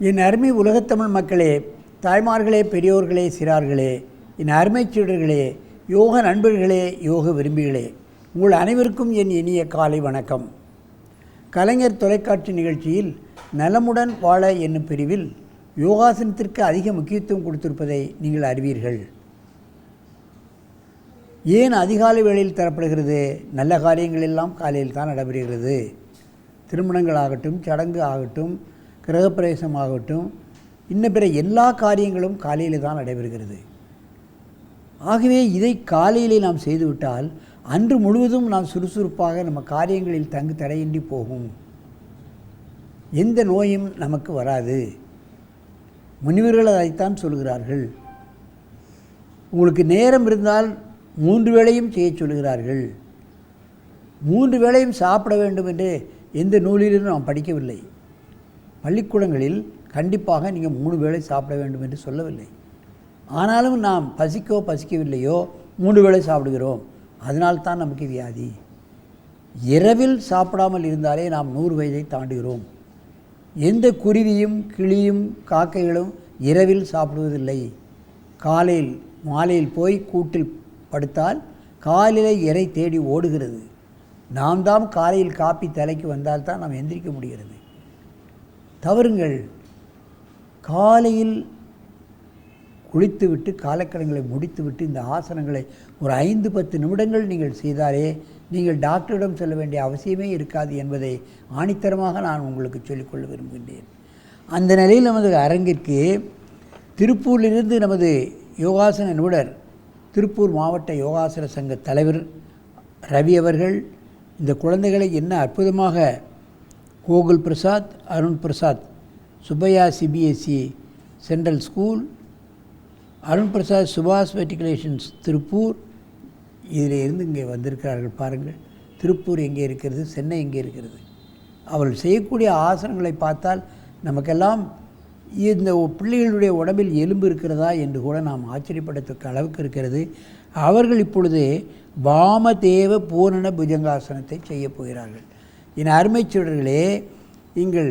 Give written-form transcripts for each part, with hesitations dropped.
என் அருமை உலகத்தமிழ் மக்களே, தாய்மார்களே, பெரியோர்களே, சிறார்களே, என் அருமைச் சீடர்களே, யோக நண்பர்களே, யோக விரும்பிகளே, உங்கள் அனைவருக்கும் என் இனிய காலை வணக்கம். கலைஞர் தொலைக்காட்சி நிகழ்ச்சியில் நலமுடன் வாழ என்னும் பிரிவில் யோகாசனத்திற்கு அதிக முக்கியத்துவம் கொடுத்திருப்பதை நீங்கள் அறிவீர்கள். ஏன் அதிகாலை வேளையில் தரப்படுகிறது? நல்ல காரியங்கள் எல்லாம் காலையில் தான் நடைபெறுகிறது. திருமணங்கள் ஆகட்டும், சடங்கு ஆகட்டும், கிரகப்பிரவேசம் ஆகட்டும், இன்ன பிற எல்லா காரியங்களும் காலையில் தான் நடைபெறுகிறது. ஆகவே இதை காலையிலே நாம் செய்துவிட்டால் அன்று முழுவதும் நாம் சுறுசுறுப்பாக நம்ம காரியங்களில் தங்கு தடையின்றி போகும். எந்த நோயும் நமக்கு வராது. முனிவர்கள் அதைத்தான் சொல்கிறார்கள். உங்களுக்கு நேரம் இருந்தால் 3 வேளையும் செய்ய சொல்கிறார்கள். 3 வேளையும் சாப்பிட வேண்டும் என்று எந்த நூலிலும் நாம் படிக்கவில்லை. பள்ளிக்கூடங்களில் கண்டிப்பாக நீங்கள் 3 வேளை சாப்பிட வேண்டும் என்று சொல்லவில்லை. ஆனாலும் நாம் பசிக்கவில்லையோ 3 வேளை சாப்பிடுகிறோம். அதனால்தான் நமக்கு வியாதி. இரவில் சாப்பிடாமல் இருந்தாலே நாம் 100 வயதை தாண்டுகிறோம். எந்த குருவியும் கிளியும் காக்கைகளும் இரவில் சாப்பிடுவதில்லை. மாலையில் போய் கூட்டில் படுத்தால் காலையில் இறை தேடி ஓடுகிறது. நாம் தான் காலையில் காப்பி தலைக்கு வந்தால்தான் நாம் எந்திரிக்க முடிகிறது. தவறுங்கள். காலையில் குளித்துவிட்டு காலக்கடன்களை முடித்துவிட்டு இந்த ஆசனங்களை ஒரு 5-10 நிமிடங்கள் நீங்கள் செய்தாலே நீங்கள் டாக்டரிடம் செல்ல வேண்டிய அவசியமே இருக்காது என்பதை ஆணித்தரமாக நான் உங்களுக்கு சொல்லிக்கொள்ள விரும்புகின்றேன். அந்த நிலையில் நமது அரங்கிற்கு திருப்பூரிலிருந்து நமது யோகாசன நிபுணர், திருப்பூர் மாவட்ட யோகாசன சங்க தலைவர் ரவி அவர்கள் இந்த குழந்தைகளை என்ன அற்புதமாக Gokul Prasad, Arun Prasad, Subbaiah CBSE central school, Arun Prasad சுபாஷ் மெட்ரிகுலேஷன்ஸ் திருப்பூர், இதில் இருந்து இங்கே வந்திருக்கிறார்கள். பாருங்கள், திருப்பூர் எங்கே இருக்கிறது, சென்னை எங்கே இருக்கிறது. அவர்கள் செய்யக்கூடிய ஆசனங்களை பார்த்தால் நமக்கெல்லாம் இந்த பிள்ளைகளுடைய உடம்பில் எலும்பு இருக்கிறதா என்று கூட நாம் ஆச்சரியப்படத்தக்க அளவுக்கு இருக்கிறது. அவர்கள் இப்பொழுது வாமதேவ பூரண புஜங்காசனத்தை செய்ய போகிறார்கள். என் அருமைச் சீடர்களே, நீங்கள்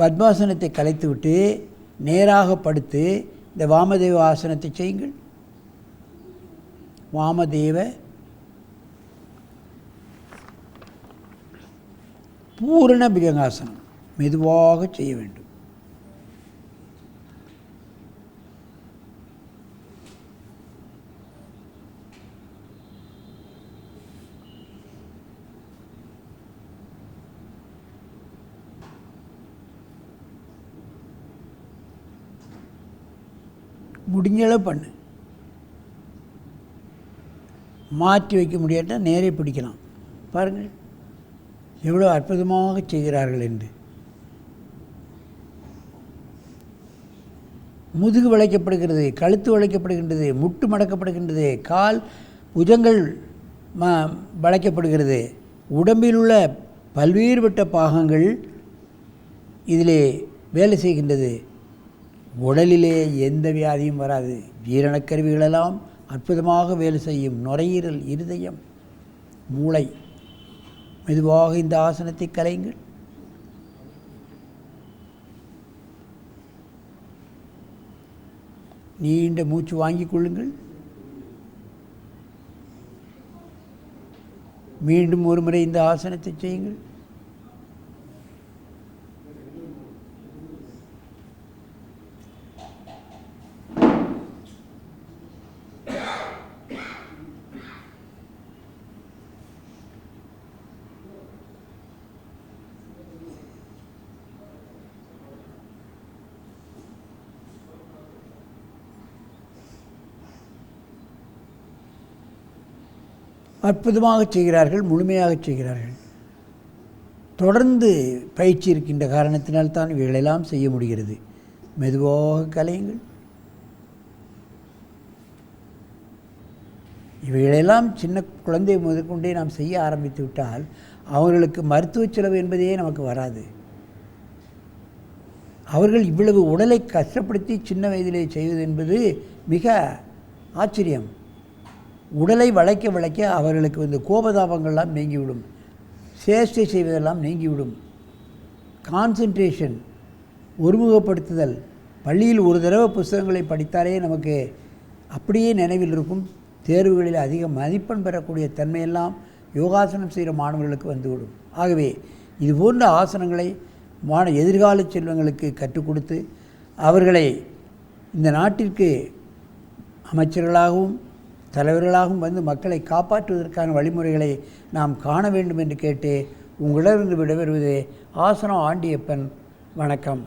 பத்மாசனத்தை கலைத்துவிட்டு நேராக படுத்து இந்த வாமதேவ ஆசனத்தை செய்யுங்கள். வாமதேவ பூரண புஜங்காசனம் மெதுவாக செய்ய வேண்டும். முடிஞ்சளவு பண்ணு. மாற்றி வைக்க முடியாட்டால் நேரே பிடிக்கலாம். பாருங்கள் எவ்வளோ அற்புதமாக செய்கிறார்கள் என்று. முதுகு வளைக்கப்படுகிறது, கழுத்து வளைக்கப்படுகின்றது, முட்டு மடக்கப்படுகின்றது, கால் புஜங்கள் வளைக்கப்படுகிறது. உடம்பில் உள்ள பல்வேறுபட்ட பாகங்கள் இதிலே வேலை செய்கின்றது. உடலிலே எந்த வியாதியும் வராது. ஜீரணக்கருவிகளெல்லாம் அற்புதமாக வேலை செய்யும். நுரையீரல், இருதயம், மூளை. மெதுவாக இந்த ஆசனத்தை கலையுங்கள். நீண்ட மூச்சு வாங்கிக் கொள்ளுங்கள். மீண்டும் ஒரு முறை இந்த ஆசனத்தை செய்யுங்கள். அற்புதமாக செய்கிறார்கள், முழுமையாக செய்கிறார்கள். தொடர்ந்து பயிற்சி இருக்கின்ற காரணத்தினால்தான் இவைகளெல்லாம் செய்ய முடிகிறது. மெதுவாக கலையுங்கள். இவைகளெல்லாம் சின்ன குழந்தை முதற்கொண்டே நாம் செய்ய ஆரம்பித்து விட்டால் அவர்களுக்கு மருத்துவ செலவு என்பதே நமக்கு வராது. அவர்கள் இவ்வளவு உடலை கஷ்டப்படுத்தி சின்ன வயதிலே செய்வது என்பது மிக ஆச்சரியம். உடலை வளைக்க அவர்களுக்கு இந்த கோபதாபங்கள்லாம் நீங்கிவிடும். சேஷ்டை செய்வதெல்லாம் நீங்கிவிடும். கான்சன்ட்ரேஷன் ஒருமுகப்படுத்துதல். பள்ளியில் ஒரு தடவை புஸ்தகங்களை படித்தாலே நமக்கு அப்படியே நினைவில் இருக்கும். தேர்வுகளில் அதிக மதிப்பெண் பெறக்கூடிய தன்மையெல்லாம் யோகாசனம் செய்கிற மாணவர்களுக்கு வந்துவிடும். ஆகவே இதுபோன்ற ஆசனங்களை எதிர்கால செல்வங்களுக்கு கற்றுக் கொடுத்து அவர்களை இந்த நாட்டிற்கு அமைச்சர்களாகவும் தலைவர்களாகவும் வந்து மக்களை காப்பாற்றுவதற்கான வழிமுறைகளை நாம் காண வேண்டும் என்று கேட்டு உங்களிடமிருந்து விடைபெறுவது ஆசனம் ஆண்டியப்பன். வணக்கம்.